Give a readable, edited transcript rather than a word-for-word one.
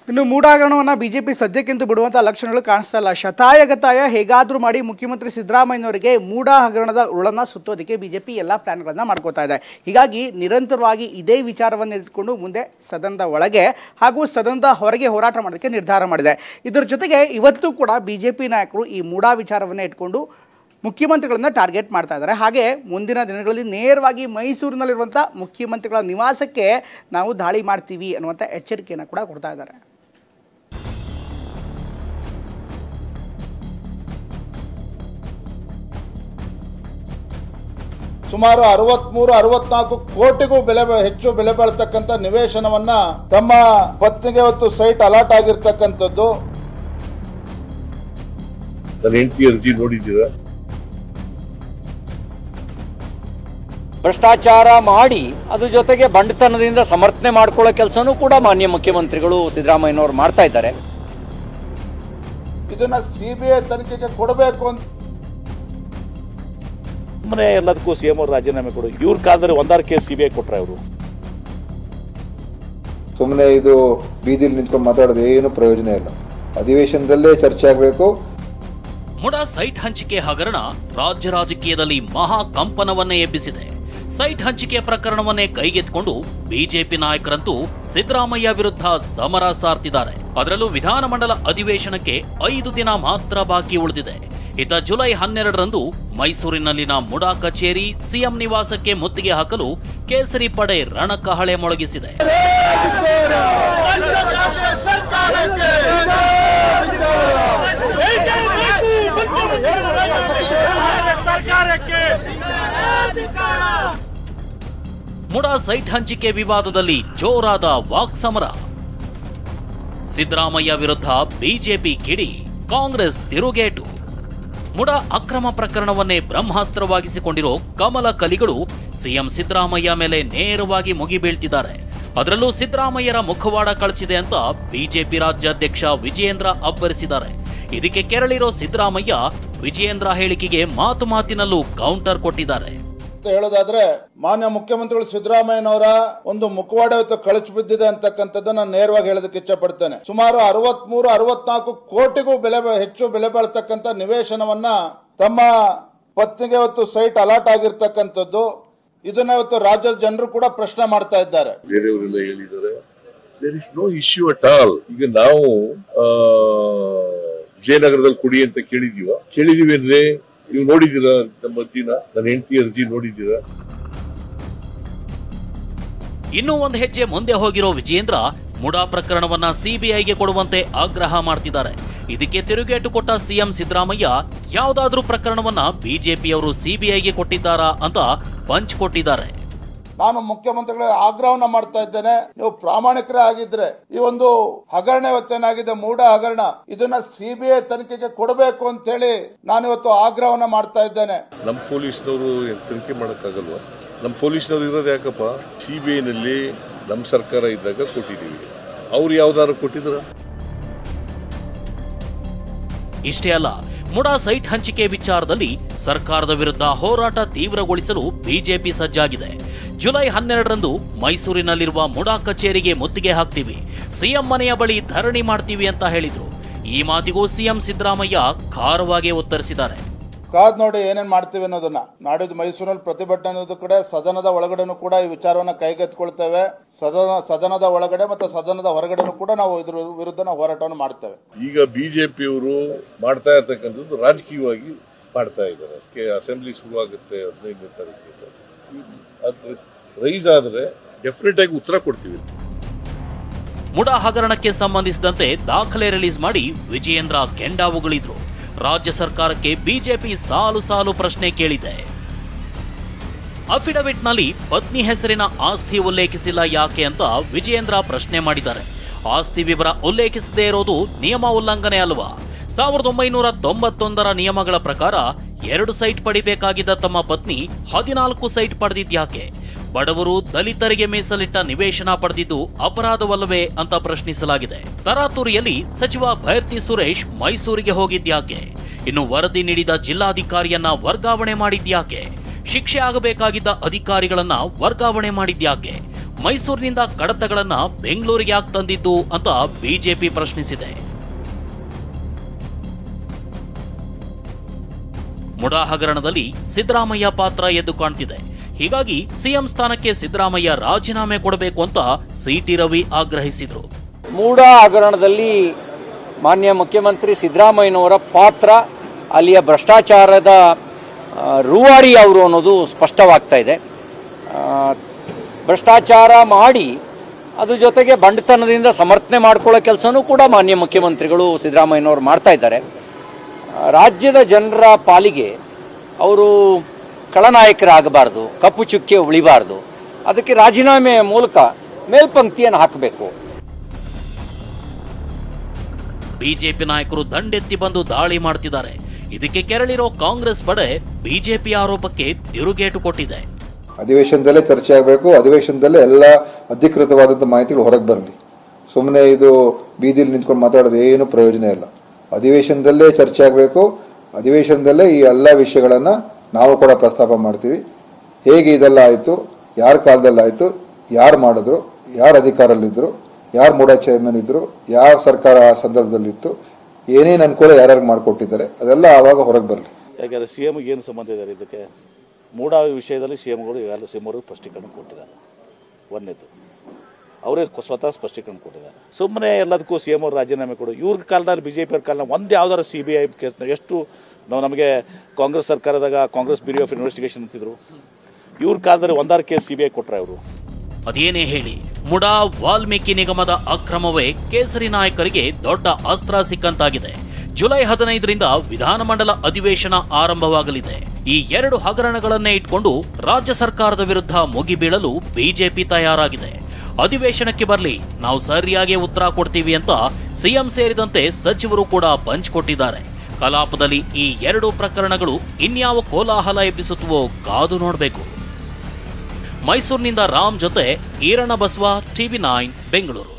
ಇನ್ನು ಮೂಡ ಹಗರಣವನ್ನು ಬಿಜೆಪಿ ಸದ್ಯಕ್ಕಿಂತ ಬಿಡುವಂಥ ಲಕ್ಷಣಗಳು ಕಾಣಿಸ್ತಾ ಇಲ್ಲ. ಶತಾಯಗತಾಯ ಹೇಗಾದರೂ ಮಾಡಿ ಮುಖ್ಯಮಂತ್ರಿ ಸಿದ್ದರಾಮಯ್ಯನವರಿಗೆ ಮೂಡ ಹಗರಣದ ಉರುಳನ್ನು ಸುತ್ತೋದಕ್ಕೆ ಬಿಜೆಪಿ ಎಲ್ಲ ಪ್ಲಾನ್ಗಳನ್ನು ಮಾಡ್ಕೋತಾ ಇದೆ. ಹೀಗಾಗಿ ನಿರಂತರವಾಗಿ ಇದೇ ವಿಚಾರವನ್ನು ಎತ್ಕೊಂಡು ಮುಂದೆ ಸದನದ ಒಳಗೆ ಹಾಗೂ ಸದನದ ಹೊರಗೆ ಹೋರಾಟ ಮಾಡೋದಕ್ಕೆ ನಿರ್ಧಾರ ಮಾಡಿದೆ. ಇದರ ಜೊತೆಗೆ ಇವತ್ತು ಕೂಡ ಬಿಜೆಪಿ ನಾಯಕರು ಈ ಮೂಡ ವಿಚಾರವನ್ನು ಇಟ್ಕೊಂಡು ಮುಖ್ಯಮಂತ್ರಿಗಳನ್ನು ಟಾರ್ಗೆಟ್ ಮಾಡ್ತಾ ಇದ್ದಾರೆ. ಹಾಗೆ ಮುಂದಿನ ದಿನಗಳಲ್ಲಿ ನೇರವಾಗಿ ಮೈಸೂರಿನಲ್ಲಿರುವಂಥ ಮುಖ್ಯಮಂತ್ರಿಗಳ ನಿವಾಸಕ್ಕೆ ನಾವು ದಾಳಿ ಮಾಡ್ತೀವಿ ಅನ್ನುವಂಥ ಎಚ್ಚರಿಕೆಯನ್ನು ಕೂಡ ಕೊಡ್ತಾ ಇದ್ದಾರೆ. ಸುಮಾರು 63-64 ಕೋಟಿಗೂ ಹೆಚ್ಚು ಬೆಲೆ ಬಾಳ್ತಕ್ಕಂಥ ನಿವೇಶನವನ್ನ ತಮ್ಮ ಪತ್ನಿಗೆ ಇವತ್ತು ಸೈಟ್ ಅಲಾಟ್ ಆಗಿರ್ತಕ್ಕಂಥದ್ದು. ನನ್ನ ಹೆಂಡತಿ ಅರ್ಜಿ ನೋಡಿದ್ದೀರಾ? ಭ್ರಷ್ಟಾಚಾರ ಮಾಡಿ ಅದ್ರ ಜೊತೆಗೆ ಬಂಡತನದಿಂದ ಸಮರ್ಥನೆ ಮಾಡ್ಕೊಳ್ಳೋ ಕೆಲಸನೂ ಕೂಡ ಮಾನ್ಯ ಮುಖ್ಯಮಂತ್ರಿಗಳು ಸಿದ್ದರಾಮಯ್ಯನವರು ಮಾಡ್ತಾ ಇದ್ದಾರೆ. ಇದನ್ನ ಸಿಬಿಐ ತನಿಖೆಗೆ ಕೊಡಬೇಕು ಅಂತ ಸುಮ್ಮನೆ ಎಲ್ಲದಕ್ಕೂ ಸಿಎಂ ಅವರು ರಾಜೀನಾಮೆ ಕೊಡು. ಇವ್ರ ಕಾಲದಲ್ಲಿ ಒಂದಾರು ಕೇಸ್ ಸಿಬಿಐ ಕೊಟ್ರೆ ಅವರು ಸುಮ್ಮನೆ ಇದು ಬೀದಿಲಿ ನಿಂತ್ಕೊಂಡು ಮಾತಾಡೋದು ಏನು ಪ್ರಯೋಜನ ಇಲ್ಲ. ಅಧಿವೇಶನದಲ್ಲೇ ಚರ್ಚೆ ಆಗಬೇಕು. ಮುಡಾ ಸೈಟ್ ಹಂಚಿಕೆ ಹಗರಣ ರಾಜ್ಯ ರಾಜಕೀಯದಲ್ಲಿ ಮಹಾ ಕಂಪನವನ್ನೇ ಎಬ್ಬಿಸಿದೆ. ಸೈಟ್ ಹಂಚಿಕೆ ಪ್ರಕರಣವನ್ನೇ ಕೈಗೆತ್ತಿಕೊಂಡು ಬಿಜೆಪಿ ನಾಯಕರಂತೂ ಸಿದ್ದರಾಮಯ್ಯ ವಿರುದ್ಧ ಸಮರ ಸಾರ್ತಿದ್ದಾರೆ. ಅದರಲ್ಲೂ ವಿಧಾನಮಂಡಲ ಅಧಿವೇಶನಕ್ಕೆ 5 ದಿನ ಮಾತ್ರ ಬಾಕಿ ಉಳಿದಿದೆ. ಇತ್ತ ಜುಲೈ 12ರಂದು ಮೈಸೂರಿನಲ್ಲಿನ ಮುಡಾ ಕಚೇರಿ ಸಿಎಂ ನಿವಾಸಕ್ಕೆ ಮುತ್ತಿಗೆ ಹಾಕಲು ಕೇಸರಿ ಪಡೆ ರಣಕಹಳೆ ಮೊಳಗಿಸಿದೆ. ಮುಡಾ ಸೈಟ್ ಹಂಚಿಕೆ ವಿವಾದದಲ್ಲಿ ಜೋರಾದ ವಾಕ್ಸಮರ. ಸಿದ್ದರಾಮಯ್ಯ ವಿರುದ್ಧ ಬಿಜೆಪಿ ಕಿಡಿ, ಕಾಂಗ್ರೆಸ್ ತಿರುಗೇಟು. ಮುಡಾ ಅಕ್ರಮ ಪ್ರಕರಣವನ್ನೇ ಬ್ರಹ್ಮಾಸ್ತ್ರವಾಗಿಸಿಕೊಂಡಿರೋ ಕಮಲ ಕಲಿಗಳು ಸಿಎಂ ಸಿದ್ದರಾಮಯ್ಯ ಮೇಲೆ ನೇರವಾಗಿ ಮುಗಿಬೀಳ್ತಿದ್ದಾರೆ. ಅದರಲ್ಲೂ ಸಿದ್ದರಾಮಯ್ಯರ ಮುಖವಾಡ ಕಳಚಿದೆ ಅಂತ ಬಿಜೆಪಿ ರಾಜ್ಯಾಧ್ಯಕ್ಷ ವಿಜಯೇಂದ್ರ ಅಬ್ಬರಿಸಿದ್ದಾರೆ. ಇದಕ್ಕೆ ಕೆರಳಿರೋ ಸಿದ್ದರಾಮಯ್ಯ ವಿಜಯೇಂದ್ರ ಹೇಳಿಕೆಗೆ ಮಾತಿನಲ್ಲೂ ಕೌಂಟರ್ ಕೊಟ್ಟಿದ್ದಾರೆ. ಹೇಳೋದಾದ್ರೆ ಮಾನ್ಯ ಮುಖ್ಯಮಂತ್ರಿಗಳು ಸಿದ್ದರಾಮಯ್ಯನವರ ಒಂದು ಮುಖವಾಡ ಇವತ್ತು ಕಳಚಿ ಬಿದ್ದಿದೆ ಅಂತಕ್ಕಂಥದ್ದನ್ನ ನೇರವಾಗಿ ಹೇಳೋದಕ್ಕೆ ಇಚ್ಛೆ ಪಡ್ತೇನೆ. ಸುಮಾರು 63-64 ಕೋಟಿಗೂ ಹೆಚ್ಚು ಬೆಲೆ ಬಾಳ್ತಕ್ಕಂಥ ನಿವೇಶನವನ್ನ ತಮ್ಮ ಪತ್ನಿಗೆ ಇವತ್ತು ಸೈಟ್ ಅಲಾಟ್ ಆಗಿರ್ತಕ್ಕಂಥದ್ದು. ಇದನ್ನ ಇವತ್ತು ರಾಜ್ಯದ ಜನರು ಕೂಡ ಪ್ರಶ್ನೆ ಮಾಡ್ತಾ ಇದ್ದಾರೆ. ಬೇರೆಯವರೆಲ್ಲ ಹೇಳಿದ್ದಾರೆ there is no issue at all. ಈಗ ನಾವು ವಿಜಯನಗರದಲ್ಲಿ ಕೊಡಿ ಅಂತ ಕೇಳಿದೀವಿ ಅಂದ್ರೆ ನೀವು ನೋಡಿದ್ದೀರಾ? ನಮ್ಮ ಅರ್ಜಿನ, ನನ್ನ ಹೆಂಡತಿ ಅರ್ಜಿ ನೋಡಿದ್ದೀರಾ? ಇನ್ನೂ ಒಂದು ಹೆಜ್ಜೆ ಮುಂದೆ ಹೋಗಿರೋ ವಿಜಯೇಂದ್ರ ಮುಡಾ ಪ್ರಕರಣವನ್ನ ಸಿಬಿಐಗೆ ಕೊಡುವಂತೆ ಆಗ್ರಹ ಮಾಡ್ತಿದ್ದಾರೆ. ಇದಕ್ಕೆ ತಿರುಗೇಟು ಕೊಟ್ಟ ಸಿಎಂ ಸಿದ್ದರಾಮಯ್ಯ ಯಾವುದಾದ್ರೂ ಪ್ರಕರಣವನ್ನ ಬಿಜೆಪಿಯವರು ಸಿಬಿಐಗೆ ಕೊಟ್ಟಿದ್ದಾರಾ ಅಂತ ಪಂಚ್ ಕೊಟ್ಟಿದ್ದಾರೆ. ನಾನು ಮುಖ್ಯಮಂತ್ರಿಗಳ ಆಗ್ರಹವನ್ನ ಮಾಡ್ತಾ ಇದ್ದೇನೆ, ನೀವು ಪ್ರಾಮಾಣಿಕರೇ ಆಗಿದ್ರೆ ಈ ಒಂದು ಹಗರಣ ಇವತ್ತೇನಾಗಿದೆ ಮೂಡ ಹಗರಣ, ಇದನ್ನ ಸಿಬಿಐ ತನಿಖೆಗೆ ಕೊಡಬೇಕು ಅಂತ ಹೇಳಿ ನಾನು ಇವತ್ತು ಆಗ್ರಹವನ್ನ ಮಾಡ್ತಾ ಇದ್ದೇನೆ. ನಮ್ಮ ಪೊಲೀಸ್ನವರು ತನಿಖೆ ಮಾಡಕ್ಕಾಗಲ್ವಾ? ನಮ್ಮ ಪೊಲೀಸ್ನವರು ಇರೋದು ಯಾಕಪ್ಪ? ಸಿಬಿಐ ನಲ್ಲಿ ನಮ್ಮ ಸರ್ಕಾರ ಇದ್ದಾಗ ಕೊಟ್ಟಿದ್ದೀವಿ. ಅವ್ರು ಯಾವ್ದಾರು ಕೊಟ್ಟಿದ್ರ? ಇಷ್ಟೇ ಅಲ್ಲ, ಮುಡಾ ಸೈಟ್ ಹಂಚಿಕೆ ವಿಚಾರದಲ್ಲಿ ಸರ್ಕಾರದ ವಿರುದ್ಧ ಹೋರಾಟ ತೀವ್ರಗೊಳಿಸಲು ಬಿಜೆಪಿ ಸಜ್ಜಾಗಿದೆ. ಜುಲೈ 12ರಂದು ಮೈಸೂರಿನಲ್ಲಿರುವ ಮುಡಾ ಕಚೇರಿಗೆ ಮುತ್ತಿಗೆ ಹಾಕ್ತೀವಿ, ಸಿಎಂ ಮನೆಯ ಬಳಿ ಧರಣಿ ಮಾಡ್ತೀವಿ ಅಂತ ಹೇಳಿದ್ರು. ಈ ಮಾತಿಗೂ ಸಿಎಂ ಸಿದ್ದರಾಮಯ್ಯ ಖಾರವಾಗಿ ಉತ್ತರಿಸಿದ್ದಾರೆ. ಕಾದ್ ನೋಡಿ ಏನೇನ್ ಮಾಡ್ತೀವಿ ಅನ್ನೋದನ್ನ. ನಾಡಿದ್ದು ಮೈಸೂರಿನಲ್ಲಿ ಪ್ರತಿಭಟನೆ ಅನ್ನೋದು ಕಡೆ ಸದನದ ಒಳಗಡೆನೂ ಕೂಡ ಈ ವಿಚಾರವನ್ನ ಕೈಗೆತ್ತಿಕೊಳ್ತೇವೆ. ಸದನದ ಒಳಗಡೆ ಮತ್ತು ಸದನದ ಹೊರಗಡೆನೂ ಕೂಡ ನಾವು ಇದ್ರ ವಿರುದ್ಧ ನಾವು ಹೋರಾಟವನ್ನು ಮಾಡ್ತೇವೆ. ಈಗ ಬಿಜೆಪಿಯವರು ಮಾಡ್ತಾ ಇರ್ತಕ್ಕಂಥದ್ದು ರಾಜಕೀಯವಾಗಿ ಮಾಡ್ತಾ ಇದ್ದಾರೆ. ಅಸೆಂಬ್ಲಿ ಶುರುವಾಗುತ್ತೆ 15ನೇ ತಾರೀಕಿಗೆ. ಅದು ರೈಸ್ ಆದ್ರೆ ಡೆಫಿನೆಟ್ ಆಗಿ ಉತ್ತರ ಕೊಡ್ತೀವಿ. ಮುಡಾ ಹಗರಣಕ್ಕೆ ಸಂಬಂಧಿಸಿದಂತೆ ದಾಖಲೆ ರಿಲೀಸ್ ಮಾಡಿ ವಿಜಯೇಂದ್ರ ಕೆಂಡಾವುಗಳಿದ್ರು. ರಾಜ್ಯ ಸರ್ಕಾರಕ್ಕೆ ಬಿಜೆಪಿ ಸಾಲು ಪ್ರಶ್ನೆ ಕೇಳಿದೆ. ಅಫಿಡವಿಟ್ನಲ್ಲಿ ಪತ್ನಿ ಹೆಸರಿನ ಆಸ್ತಿ ಉಲ್ಲೇಖಿಸಿಲ್ಲ ಯಾಕೆ ಅಂತ ವಿಜಯೇಂದ್ರ ಪ್ರಶ್ನೆ ಮಾಡಿದ್ದಾರೆ. ಆಸ್ತಿ ವಿವರ ಉಲ್ಲೇಖಿಸದೇ ಇರೋದು ನಿಯಮ ಉಲ್ಲಂಘನೆ ಅಲ್ವಾ? 1991ರ ನಿಯಮಗಳ ಪ್ರಕಾರ 2 ಸೈಟ್ ಪಡಿಬೇಕಾಗಿದ್ದ ತಮ್ಮ ಪತ್ನಿ 14 ಸೈಟ್ ಪಡೆದಿದ್ಯಾಕೆ? ಬಡವರು ದಲಿತರಿಗೆ ಮೀಸಲಿಟ್ಟ ನಿವೇಶನ ಪಡೆದಿದ್ದು ಅಪರಾಧವಲ್ಲವೇ ಅಂತ ಪ್ರಶ್ನಿಸಲಾಗಿದೆ. ತರಾತುರಿಯಲ್ಲಿ ಸಚಿವ ಭೈರತಿ ಸುರೇಶ್ ಮೈಸೂರಿಗೆ ಹೋಗಿದ್ಯಾಕೆ? ಇನ್ನು ವರದಿ ನೀಡಿದ ಜಿಲ್ಲಾಧಿಕಾರಿಯನ್ನ ವರ್ಗಾವಣೆ ಮಾಡಿದ್ಯಾಕೆ? ಶಿಕ್ಷೆ ಆಗಬೇಕಾಗಿದ್ದ ಅಧಿಕಾರಿಗಳನ್ನ ವರ್ಗಾವಣೆ ಮಾಡಿದ್ಯಾಕೆ? ಮೈಸೂರಿನಿಂದ ಕಡತಗಳನ್ನ ಬೆಂಗಳೂರಿಗೆ ಯಾಕೆ ತಂದಿದ್ದು ಅಂತ ಬಿಜೆಪಿ ಪ್ರಶ್ನಿಸಿದೆ. ಮುಡಾ ಹಗರಣದಲ್ಲಿ ಸಿದ್ದರಾಮಯ್ಯ ಪಾತ್ರ ಎದ್ದು ಕಾಣ್ತಿದೆ. ಹೀಗಾಗಿ ಸಿಎಂ ಸ್ಥಾನಕ್ಕೆ ಸಿದ್ದರಾಮಯ್ಯ ರಾಜೀನಾಮೆ ಕೊಡಬೇಕು ಅಂತ ಸಿಟಿ ರವಿ ಆಗ್ರಹಿಸಿದ್ರು. ಮೂಡಾ ಹಗರಣದಲ್ಲಿ ಮಾನ್ಯ ಮುಖ್ಯಮಂತ್ರಿ ಸಿದ್ದರಾಮಯ್ಯನವರ ಪಾತ್ರ, ಅಲ್ಲಿಯ ಭ್ರಷ್ಟಾಚಾರದ ರೂವಾರಿ ಅವರು ಅನ್ನೋದು ಸ್ಪಷ್ಟವಾಗ್ತಾ ಇದೆ. ಭ್ರಷ್ಟಾಚಾರ ಮಾಡಿ ಅದ್ರ ಜೊತೆಗೆ ಬಂಡತನದಿಂದ ಸಮರ್ಥನೆ ಮಾಡ್ಕೊಳ್ಳೋ ಕೆಲಸನೂ ಕೂಡ ಮಾನ್ಯ ಮುಖ್ಯಮಂತ್ರಿಗಳು ಸಿದ್ದರಾಮಯ್ಯನವರು ಮಾಡ್ತಾ ಇದ್ದಾರೆ. ರಾಜ್ಯದ ಜನರ ಪಾಲಿಗೆ ಅವರು ಖಳನಾಯಕರಾಗಬಾರ್ದು, ಕಪ್ಪು ಚುಕ್ಕೆ ಉಳಿಬಾರ್ದು. ಅದಕ್ಕೆ ರಾಜೀನಾಮೆಯ ಮೂಲಕ ಮೇಲ್ಪಂಕ್ತಿಯನ್ನು ಹಾಕಬೇಕು. ಬಿಜೆಪಿ ನಾಯಕರು ದಂಡೆತ್ತಿ ಬಂದು ದಾಳಿ ಮಾಡ್ತಿದ್ದಾರೆ. ಇದಕ್ಕೆ ಕೆರಳಿರೋ ಕಾಂಗ್ರೆಸ್ ಪಡೆ ಬಿಜೆಪಿ ಆರೋಪಕ್ಕೆ ತಿರುಗೇಟು ಕೊಟ್ಟಿದೆ. ಅಧಿವೇಶನದಲ್ಲೇ ಚರ್ಚೆ ಆಗಬೇಕು, ಅಧಿವೇಶನದಲ್ಲೇ ಎಲ್ಲ ಅಧಿಕೃತವಾದಂಥ ಮಾಹಿತಿಗಳು ಹೊರಗೆ ಬರಲಿ. ಸುಮ್ಮನೆ ಇದು ಬೀದಿಲಿ ನಿಂತ್ಕೊಂಡು ಮಾತಾಡೋದು ಏನು ಪ್ರಯೋಜನ ಇಲ್ಲ. ಅಧಿವೇಶನದಲ್ಲೇ ಚರ್ಚೆ ಆಗಬೇಕು, ಅಧಿವೇಶನದಲ್ಲೇ ಈ ಎಲ್ಲ ವಿಷಯಗಳನ್ನು ನಾವು ಕೂಡ ಪ್ರಸ್ತಾಪ ಮಾಡ್ತೀವಿ. ಹೇಗೆ ಇದೆಲ್ಲ ಆಯಿತು, ಯಾರ ಕಾಲದಲ್ಲಾಯಿತು, ಯಾರು ಮಾಡಿದ್ರು, ಯಾರು ಅಧಿಕಾರದಲ್ಲಿದ್ದರು, ಯಾರು ಮೂಡಾ ಚೇರ್ಮನ್ ಇದ್ದರು, ಯಾವ ಸರ್ಕಾರ ಆ ಸಂದರ್ಭದಲ್ಲಿತ್ತು, ಏನೇನು ಅನುಕೂಲ ಯಾರ್ಯಾರು ಮಾಡಿಕೊಟ್ಟಿದ್ದಾರೆ, ಅದೆಲ್ಲ ಆವಾಗ ಹೊರಗೆ ಬರಲಿ. ಯಾಕೆಂದರೆ ಸಿ ಎಮ್ಗೆ ಏನು ಸಂಬಂಧ ಇದ್ದಾರೆ ಇದಕ್ಕೆ? ಮೂಡಾ ವಿಷಯದಲ್ಲಿ ಸಿ ಎಮ್ಗಳು ಈಗಾಗಲೇ ಸಿ ಎಮ್ ಅವರು ಸ್ಪಷ್ಟೀಕರಣ ಕೊಟ್ಟಿದ್ದಾರೆ. ಒಂದೇದು ಅವರೇ ಸ್ವತಃ ಸ್ಪಷ್ಟೀಕರಣ ಕೊಟ್ಟಿದ್ದಾರೆ. ಸುಮ್ಮನೆ ಎಲ್ಲದಕ್ಕೂ ಸಿ ಎಮ್ ಅವರು ರಾಜೀನಾಮೆ ಕೊಡು. ಇವ್ರ ಕಾಲದಲ್ಲಿ ಬಿ ಜೆ ಪಿ ಅವ್ರ ಕಾಲ ಒಂದು ಯಾವ್ದಾರು CBI ಕೇಸ್ನ ಎಷ್ಟು ನಮಗೆ ಕಾಂಗ್ರೆಸ್ ಸರ್ಕಾರದಾಗ ಕಾಂಗ್ರೆಸ್ ಬ್ಯೂರೋ ಆಫ್ ಇನ್ವೆಸ್ಟಿಗೇಷನ್ ಅಂತಿದ್ರು. ಇವ್ರ ಕಾಲದಲ್ಲಿ ಒಂದಾರು ಕೇಸ್ CBI ಕೊಟ್ರೆ ಅವರು. ಅದೇನೇ ಹೇಳಿ, ಮುಡಾ ವಾಲ್ಮೀಕಿ ನಿಗಮದ ಅಕ್ರಮವೇ ಕೇಸರಿ ನಾಯಕರಿಗೆ ದೊಡ್ಡ ಅಸ್ತ್ರ ಸಿಕ್ಕಂತಾಗಿದೆ. ಜುಲೈ 15ರಿಂದ ವಿಧಾನಮಂಡಲ ಅಧಿವೇಶನ ಆರಂಭವಾಗಲಿದೆ. ಈ ಎರಡು ಹಗರಣಗಳನ್ನೇ ಇಟ್ಕೊಂಡು ರಾಜ್ಯ ಸರ್ಕಾರದ ವಿರುದ್ಧ ಮುಗಿಬೀಳಲು ಬಿಜೆಪಿ ತಯಾರಾಗಿದೆ. ಅಧಿವೇಶನಕ್ಕೆ ಬರಲಿ, ನಾವು ಸರಿಯಾಗಿ ಉತ್ತರ ಕೊಡ್ತೀವಿ ಅಂತ ಸಿಎಂ ಸೇರಿದಂತೆ ಸಚಿವರು ಕೂಡ ಪಂಚ್ ಕೊಟ್ಟಿದ್ದಾರೆ. ಕಲಾಪದಲ್ಲಿ ಈ ಎರಡು ಪ್ರಕರಣಗಳು ಇನ್ಯಾವ ಕೋಲಾಹಲ ಎಬ್ಬಿಸುತ್ತವೋ ಕಾದು ನೋಡಬೇಕು. ಮೈಸೂರಿನಿಂದ ರಾಮ್ ಜೊತೆ ಈರಣ್ಣ ಬಸವ, TV9 ಬೆಂಗಳೂರು.